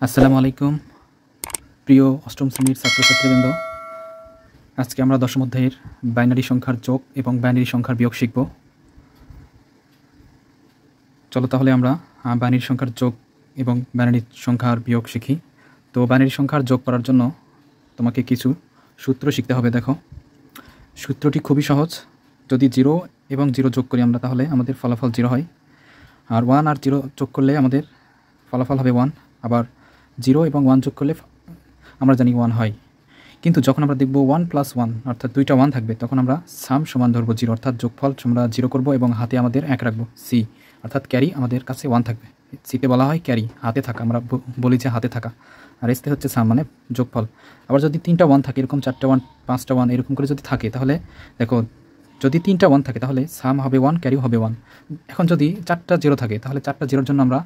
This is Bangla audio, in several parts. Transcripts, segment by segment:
আসসালামু আলাইকুম প্রিয় অষ্টম শ্রেণীর ছাত্রছাত্রীবৃন্দ। আজকে আমরা দশম অধ্যায়ের বাইনারি সংখ্যার যোগ এবং বাইনারি সংখ্যার বিয়োগ শিখব। চলো তাহলে আমরা বাইনারি সংখ্যার যোগ এবং বাইনারি সংখ্যার বিয়োগ শিখি। তো বাইনারি সংখ্যার যোগ করার জন্য তোমাকে কিছু সূত্র শিখতে হবে। দেখো, সূত্রটি খুবই সহজ। যদি 0 এবং 0 যোগ করি আমরা, তাহলে আমাদের ফলাফল 0 হয়। আর 1 আর 0 যোগ করলে আমাদের ফলাফল হবে 1। আবার 0 এবং 1 যোগ করলে আমরা জানি 1 হয়। কিন্তু যখন আমরা দেখব 1 + 1 অর্থাৎ দুইটা 1 থাকবে, তখন আমরা সাম সমান ধরবো 0, অর্থাৎ যোগফল আমরা 0 করব এবং হাতে আমাদের 1 রাখবো, সি, অর্থাৎ ক্যারি আমাদের কাছে 1 থাকবে। সিতে বলা হয় ক্যারি, হাতে থাকা, আমরা বলি যে হাতে থাকা। আর এসতে হচ্ছে সাম, মানে যোগফল। আবার যদি 3টা 1 থাকে, এরকম 4টা 1, 5টা 1 এরকম করে যদি থাকে, তাহলে দেখো, যদি 3টা 1 থাকে তাহলে সাম হবে 1, ক্যারিও হবে 1। এখন যদি 4টা 0 থাকে, তাহলে 4টা 0-র জন্য আমরা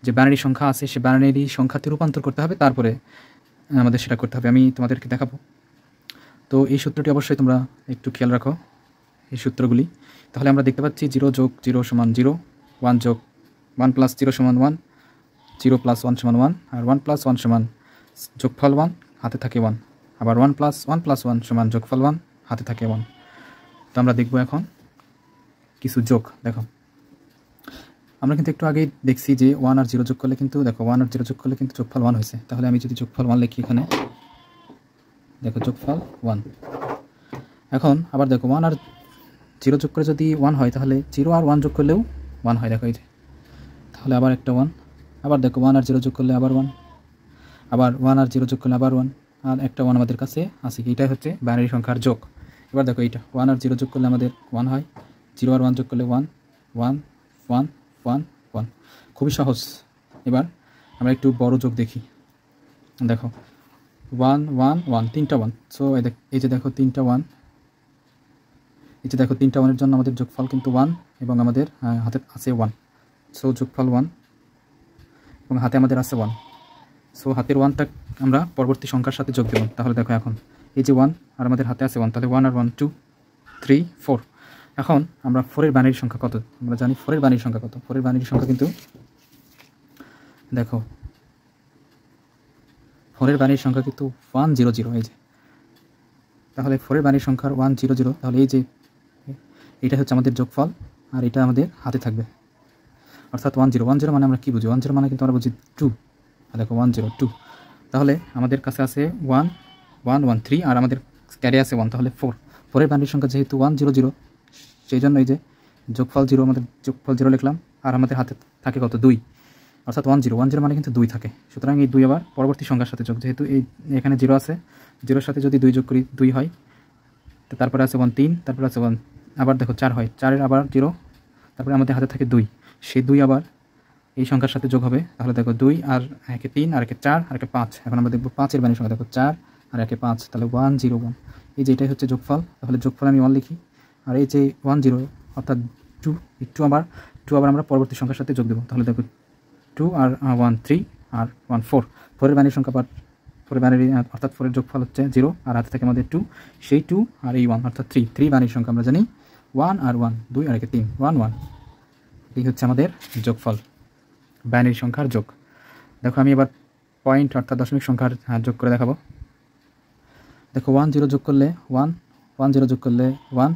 যে বাইনারি সংখ্যা আছে সে বাইনারি সংখ্যাতে রূপান্তর করতে হবে, তারপরে আমাদের সেটা করতে হবে। আমি তোমাদেরকে দেখাবো। তো এই সূত্রটি অবশ্যই তোমরা একটু খেয়াল রাখো, এই সূত্রগুলি। তাহলে আমরা দেখতে পাচ্ছি 0 + 0 = 0, 1 + 1 + 0 = 1, 0 + 1 = 1, আর 1 + 1 সমান যোগফল 1, হাতে থাকে 1। আবার 1 + 1 + 1 সমান যোগফল 1, হাতে থাকে 1। তো আমরা দেখব এখন কিছু যোগ। দেখো, আমরা কিন্তু একটু আগেই দেখছি যে 1 আর 0 যোগ করলে কিন্তু, দেখো, 1 আর 0 যোগ করলে কিন্তু যোগফল 1 হয়েছে। তাহলে আমি যদি যোগফল 1 লিখি এখানে, দেখো যোগফল 1। এখন আবার দেখো, 1 আর 0 যোগ করে যদি 1 হয়, তাহলে 0 আর 1 যোগ করলেও 1 হয়। দেখো এই যে, তাহলে আবার একটা 1। আবার দেখো, 1 আর 0 যোগ করলে আবার 1, আবার 1 আর 0 যোগ করলে আবার 1, আর একটা 1 আমাদের কাছে আছে। এটাই হচ্ছে বাইনারি সংখ্যার যোগ। এবার দেখো, এইটা 1 আর 0 যোগ করলে আমাদের 1 হয়, 0 আর 1 যোগ করলে 1, 1, 1, 1, 1। খুবই সহজ। এবার আমরা একটু বড় যোগ দেখি। দেখো, 1, 1, 1, 3টা 1। সো এই যে দেখো 3টা 1, এই যে দেখো 3টা 1-এর জন্য আমাদের যোগফল কিন্তু 1 এবং আমাদের হাতে আছে 1। সো যোগফল 1 এবং হাতে আমাদের আছে 1। সো হাতের 1টা আমরা পরবর্তী সংখ্যার সাথে যোগ দেব। তাহলে দেখো, এখন এই যে 1 আর আমাদের হাতে আছে 1, তাহলে 1 আর 1 2, 3, 4। এখন আমরা 4-এর বাইনারি সংখ্যা কত আমরা জানি। 4-এর বাইনারি সংখ্যা কত? 4-এর বাইনারি সংখ্যা কিন্তু, দেখো, 4-এর বাইনারি সংখ্যা কিন্তু 100। এই যে, তাহলে 4-এর বাইনারি সংখ্যার 100, তাহলে এই যে এটা হচ্ছে আমাদের যোগফল, আর এটা আমাদের হাতে থাকবে, অর্থাৎ 10। 10 মানে আমরা কী বুঝি? 10 মানে কিন্তু আমরা বুঝি 2। দেখো 102। তাহলে আমাদের কাছে আছে 1, 1, 1, 3, আর আমাদের ক্যারি আছে 1, তাহলে 4। 4-এর বাইনারি সংখ্যা যেহেতু 100, সেই জন্য এই যে যোগফল 0, আমাদের যোগফল 0 লিখলাম, আর আমাদের হাতে থাকে কত? 2, অর্থাৎ 10। 10 মানে কিন্তু 2 থাকে। সুতরাং এই 2 আবার পরবর্তী সংখ্যার সাথে যোগ, যেহেতু এখানে 0 আছে, 0-এর সাথে যদি 2 যোগ করি 2 হয়। তো তারপরে আছে 1, 3, তারপরে আছে 1, আবার দেখো 4 হয়, 4-এর আবার 0, তারপরে আমাদের হাতে থাকে 2, সেই 2 আবার এই সংখ্যার সাথে যোগ হবে। তাহলে দেখো 2 আর 1-এ 3, আর 1-এ 4, আর 1-এ 5। এখন আমরা দেখব 5-এর বাইনারি সংখ্যা। দেখো 4 আর 1-এ 5, তাহলে 101। এই যে এটাই হচ্ছে যোগফল। তাহলে যোগফল আমি 1 লিখি, আর এই যে 10 অর্থাৎ 2, এই 2 আবার আমরা পরবর্তী সংখ্যার সাথে যোগ দেবো। তাহলে দেখো 2 আর 1 3, আর 1 4। 4-এর বাইনারি সংখ্যা, 4-এর বাইনারি অর্থাৎ 4-এর যোগফল হচ্ছে 0, আর হাতে থাকে আমাদের 2, সেই 2 আর এই 1 অর্থাৎ 3। 3 বাইনারি সংখ্যা আমরা জানি 1 আর 1, 2 আর 1-এ 3, 1 1। এই হচ্ছে আমাদের যোগফল, বাইনারি সংখ্যার যোগ। দেখো, আমি এবার পয়েন্ট অর্থাৎ দশমিক সংখ্যার যোগ করে দেখাবো। দেখো, 10 যোগ করলে 1, 10 যোগ করলে 1,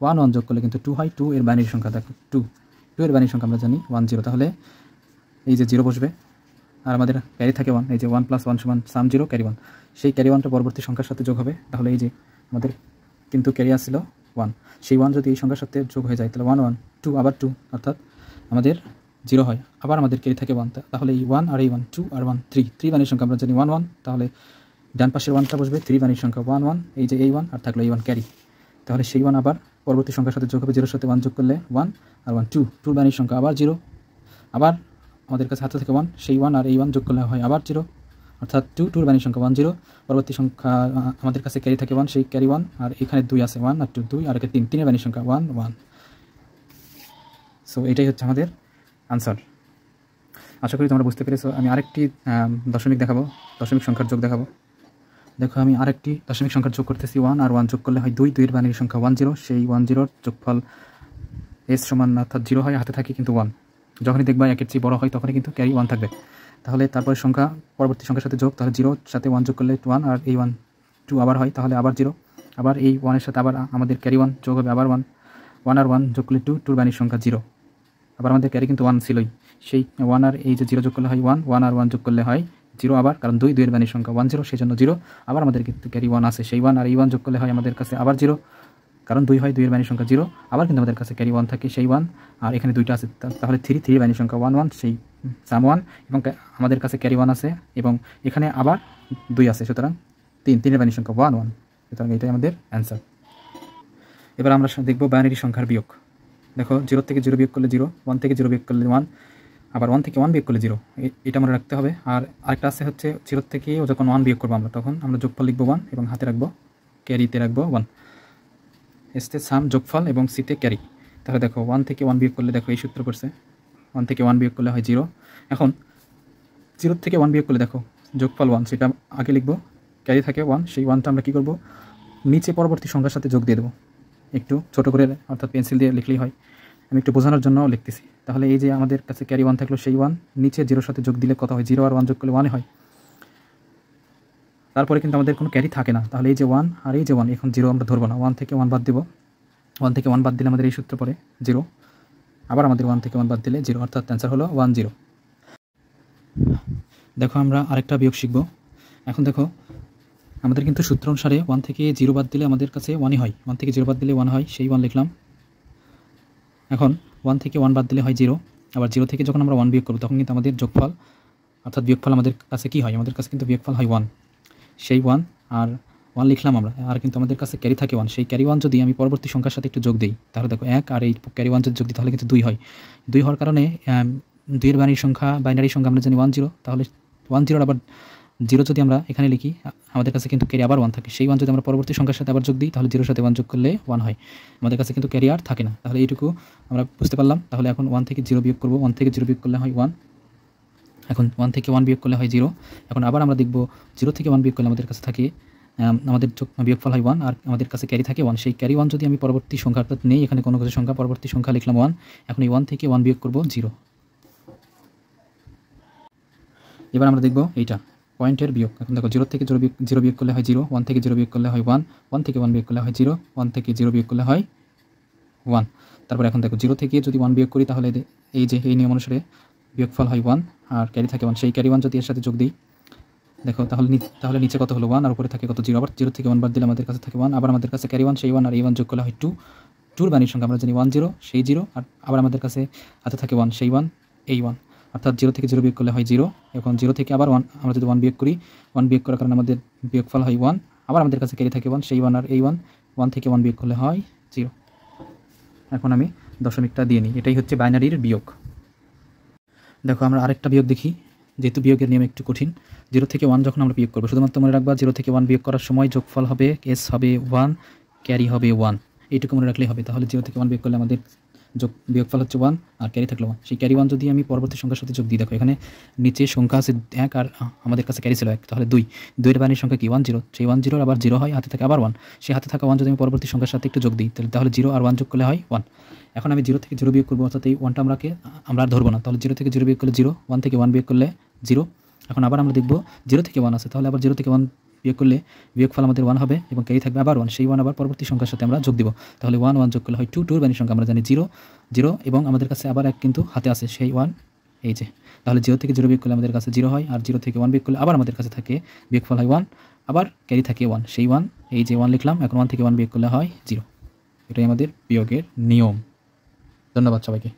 1 যোগ করলে কিন্তু 2 হয়। 2-এর বাইনারি সংখ্যা দেখো 2, 2-এর বাইনারি সংখ্যা আমরা জানি 10। তাহলে এই যে 0 বসবে, আর আমাদের ক্যারি থাকে 1। এই যে 1 + 1 সমান সাম 0, ক্যারি 1। সেই ক্যারি 1টা পরবর্তী সংখ্যার সাথে যোগ হবে। তাহলে এই যে আমাদের কিন্তু ক্যারি আসছিল 1, সেই 1 যদি এই সংখ্যার সাথে যোগ হয়ে যায়, তাহলে 1 1, 2 আবার 2, অর্থাৎ আমাদের 0 হয়। আবার আমাদের ক্যারি থাকে 1, তাহলে এই 1 আর এই 1, 2 আর 1 3। 3 বাইনারি সংখ্যা আমরা জানি 1 1। তাহলে ডান পাশের 1টা বসবে 3 বাইনারি সংখ্যা 1 1, এই যে এই 1, আর থাকলো এই 1 ক্যারি। তাহলে সেই 1 আবার পরবর্তী সংখ্যার সাথে যোগ হবে। 0-এর সাথে 1 যোগ করলে 1 আর 1 2। 2 বাইনারি সংখ্যা আবার 0, আবার আমাদের কাছে হাতে থেকে 1, সেই 1 আর এই 1 যোগ করলে হয় আবার 0, অর্থাৎ 2। 2-এর বাইনারি সংখ্যা 1 0। পরবর্তী সংখ্যা আমাদের কাছে ক্যারি থাকে 1, সেই ক্যারি 1, আর এখানে 2 আছে 1 আর 2, 2 আর 3। 3-এর বাইনারি সংখ্যা 1 1। সো এটাই হচ্ছে আমাদের আনসার। আশা করি তোমরা বুঝতে পেরেছো। আমি আরেকটি দশমিক দেখাবো, দশমিক সংখ্যার যোগ দেখাবো। দেখো, আমি আরেকটি দশমিক সংখ্যার যোগ করতেছি। 1 আর 1 যোগ করলে হয় 2, 2-এর বাইনারি সংখ্যা 10। সেই 10-র যোগফল s সমান, অর্থাৎ 0 হয়, হাতে থাকে কিন্তু 1। যখনই দেখবা 1-এর চেয়ে বড় হয়, তখনই কিন্তু ক্যারি 1 থাকবে। তাহলে তারপরে সংখ্যা পরবর্তী সংখ্যার সাথে যোগ, তাহলে 0 সাথে 1 যোগ করলে 1, আর এই 1 2 আবার হয়, তাহলে আবার 0, আবার এই 1 এর সাথে আবার আমাদের ক্যারি 1 যোগ হবে, আবার 1 আর 1 যোগ করলে 2, 2 বানির সংখ্যা 0, আবার আমাদের ক্যারি কিন্তু 1 ছিলই, সেই 1 আর এই যে 0 যোগ করলে হয় 1, 1 আর 1 যোগ করলে হয় 0, আবার কারণ 2 এর বানির সংখ্যা 1 0, সেই জন্য 0, আবার আমাদের কিন্তু ক্যারি 1 আছে, সেই 1 আর এই 1 যোগ করলে হয় আমাদের কাছে আবার 0, কারণ 2 হয়, 2 এর বানির সংখ্যা 0, আবার কিন্তু আমাদের কাছে ক্যারি 1 থাকে, সেই 1, আর এখানে 2টা আছে, তাহলে 3 এর বানির সংখ্যা 1 1, সেই সাম 1, এবং আমাদের কাছে ক্যারি 1 আছে, এবং এখানে আবার 2 আছে, সুতরাং 3 এর বানির সংখ্যা 1 1, সুতরাং এটাই আমাদের অ্যান্সার। এবার আমরা দেখব বাইনারি সংখ্যার বিয়োগ। দেখো 0 থেকে 0 বিয়োগ করলে 0, 1 থেকে 0 বিয়োগ করলে 1, আবার 1 থেকে 1 বিয়োগ করলে 0, এটা মনে রাখতে হবে। আর আরেকটা আছে হচ্ছে 0 থেকে যখন 1 বিয়োগ করবো আমরা, তখন আমরা যোগফল লিখবো 1 এবং হাতে রাখবো, ক্যারিতে রাখবো 1, এসতে সাম যোগফল এবং সিতে ক্যারি। তাহলে দেখো 1 থেকে 1 বিয়োগ করলে দেখো এই সূত্র করছে, 1 থেকে 1 বিয়োগ করলে হয় 0। এখন 0 থেকে 1 বিয়োগ করলে দেখো যোগফল 1, সেটা আগে লিখবো, ক্যারি থাকে 1, সেই 1টা আমরা কী করবো, নিচে পরবর্তী সংখ্যার সাথে যোগ দিয়ে দেবো, একটু ছোটো করে অর্থাৎ পেন্সিল দিয়ে লিখলেই হয়, আমি একটু বোঝানোর জন্য লিখতেছি। তাহলে এই যে আমাদের কাছে ক্যারি 1 থাকলো, সেই 1 নিচে 0 সাথে যোগ দিলে কত হয়, 0 আর 1 যোগ করলে 1 হয়, তারপরে কিন্তু আমাদের কোনো ক্যারি থাকে না, তাহলে এই যে 1 আর এই যে 1, এখন 0 আমরা ধরবো না, 1 থেকে 1 বাদ দেবো, 1 থেকে 1 বাদ দিলে আমাদের এই সূত্র পড়ে 0, আবার আমাদের 1 থেকে 1 বাদ দিলে 0, অর্থাৎ অ্যান্সার হলো 1 0। দেখো আমরা আরেকটা বিয়োগ শিখব। এখন দেখো আমাদের কিন্তু সূত্র অনুসারে 1 থেকে 0 বাদ দিলে আমাদের কাছে 1ই হয়, 1 থেকে 0 বাদ দিলে 1 হয়, সেই 1 লিখলাম। এখন 1 থেকে 1 বাদ দিলে হয় 0, আবার 0 থেকে যখন আমরা 1 বিয়োগ করব তখন কিন্তু আমাদের যোগফল অর্থাৎ বিয়োগফল আমাদের কাছে কী হয়, আমাদের কাছে কিন্তু বিয়োগফল হয় 1, সেই 1 আর 1 লিখলাম আমরা, আর কিন্তু আমাদের কাছে ক্যারি থাকে 1, সেই ক্যারি 1 যদি আমি পরবর্তী সংখ্যার সাথে একটু যোগ দিই, তাহলে দেখো 1 আর এই ক্যারি 1 যদি যোগ দিই তাহলে কিন্তু 2 হয়, 2 হওয়ার কারণে 2 এর বাইনারি সংখ্যা আমরা জানি 1 0, তাহলে 1 0 আবার 0 যদি আমরা এখানে লিখি, আমাদের কাছে কিন্তু ক্যারি আবার 1 থাকে, সেই 1 যদি আমরা পরবর্তী সংখ্যার সাথে আবার যোগ দিই তাহলে 0 সাথে 1 যোগ করলে 1 হয়, আমাদের কাছে কিন্তু ক্যারি আর থাকে না। তাহলে এইটুকু আমরা বুঝতে পারলাম। তাহলে এখন 1 থেকে 0 বিয়োগ করব, 1 থেকে 0 বিয়োগ করলে হয় 1, এখন 1 থেকে 1 বিয়োগ করলে হয় 0, এখন আবার আমরা দেখব 0 থেকে 1 বিয়োগ করলে আমাদের কাছে থাকে আমাদের বিয়োগফল হয় 1, আর আমাদের কাছে ক্যারি থাকে 1, সেই ক্যারি 1 যদি আমি পরবর্তী সংখ্যা অর্থাৎ নেই এখানে কোনো কিছু সংখ্যা, পরবর্তী সংখ্যা লিখলাম 1, এখন এই 1 থেকে 1 বিয়োগ করব 0। এবার আমরা দেখব এইটা পয়েন্টের বিয়োগ। এখন দেখো 0 থেকে 0 বিয়োগ করলে হয় 0, 1 থেকে 0 বিয়োগ করলে হয় 1, 1 থেকে 1 বিয়োগ করলে হয় 0, 1 থেকে 0 বিয়োগ করলে হয় 1। তারপর এখন দেখো 0 থেকে যদি 1 বিয়োগ করি তাহলে এই যে এই নিয়ম অনুসারে বিয়োগফল হয় 1 আর ক্যারি থাকে 1, সেই ক্যারি 1 যদি এর সাথে যোগ দিই দেখো তাহলে নিচে কত হলো 1 আর উপরে থাকে কত 0, আবার 0 থেকে 1 বাদ দিলে আমাদের কাছে থাকে 1, আবার আমাদের কাছে ক্যারি 1, সেই 1 আর এই 1 যোগ করলে হয় 2, 2 বানির সংখ্যা আমরা জানি 1 0, সেই 0, আর আবার আমাদের কাছে হাতে থাকে 1, সেই 1 এই 1, অর্থাৎ 0 থেকে 0 বিয়োগ করলে হয় 0। এখন 0 থেকে আবার 1 আমরা যদি 1 বিয়োগ করি, 1 বিয়োগ করার কারণে আমাদের বিয়োগফল হয় 1, আবার আমাদের কাছে ক্যারি থাকে 1, সেই 1 আর এই 1, 1 থেকে 1 বিয়োগ করলে হয় 0। এখন আমি দশমিকটা দিয়ে নিই, এটাই হচ্ছে বাইনারির বিয়োগ। দেখো আমরা আরেকটা বিয়োগ দেখি, যেহেতু বিয়োগের নিয়ম একটু কঠিন। 0 থেকে 1 যখন আমরা বিয়োগ করবো, শুধুমাত্র মনে রাখবা 0 থেকে 1 বিয়োগ করার সময় যোগফল হবে s হবে 1, ক্যারি হবে 1, এইটুকু মনে রাখলেই হবে। তাহলে 0 থেকে 1 বিয়োগ করলে আমাদের বিয়োগফল হচ্ছে 1 আর ক্যারি থাকলো 1, সেই ক্যারি 1 যদি আমি পরবর্তী সংখ্যার সাথে যোগ দিই, দেখো এখানে নিচে সংখ্যা আছে 1 আর আমাদের কাছে ক্যারি ছিল 1, তাহলে 2, 2 এর বানির সংখ্যা কি 1 0, সেই 1 0 আবার 0 হয়, হাতে থাকে আবার 1, সেই হাতে থাকা 1 যদি আমি পরবর্তী সংখ্যার সাথে একটু যোগ দিই তাহলে 0 আর 1 যোগ করলে হয় 1। এখন আমি 0 থেকে 0 বিয়োগ করবো, অর্থাৎ এই 1টা আমরা আর ধরবো না, তাহলে 0 থেকে 0 বিয়োগ করলে 0, 1 থেকে 1 বিয়োগ করলে 0। এখন আবার আমরা দেখব 0 থেকে 1 আছে, তাহলে আবার 0 থেকে 1 বিয়োগ করলে বিয়োগফল আমাদের 1 হবে এবং ক্যারি থাকবে আবার 1, সেই 1 আবার পরবর্তী সংখ্যার সাথে আমরা যোগ দিব, তাহলে 1 1 যোগ করলে হয় 2, 2 এর বানির সংখ্যা আমরা জানি 0 0, এবং আমাদের কাছে আবার 1 কিন্তু হাতে আছে, সেই 1 এই যে, তাহলে 0 থেকে 0 বিয়োগ করলে আমাদের কাছে 0 হয়, আর 0 থেকে 1 বিয়োগ করলে আবার আমাদের কাছে থাকে বিয়োগফল হয় 1, আবার ক্যারি থাকে 1, সেই 1 এই যে 1 লিখলাম। এখন 1 থেকে 1 বিয়োগ করলে হয় 0। এটাই আমাদের বিয়োগের নিয়ম। ধন্যবাদ সবাইকে।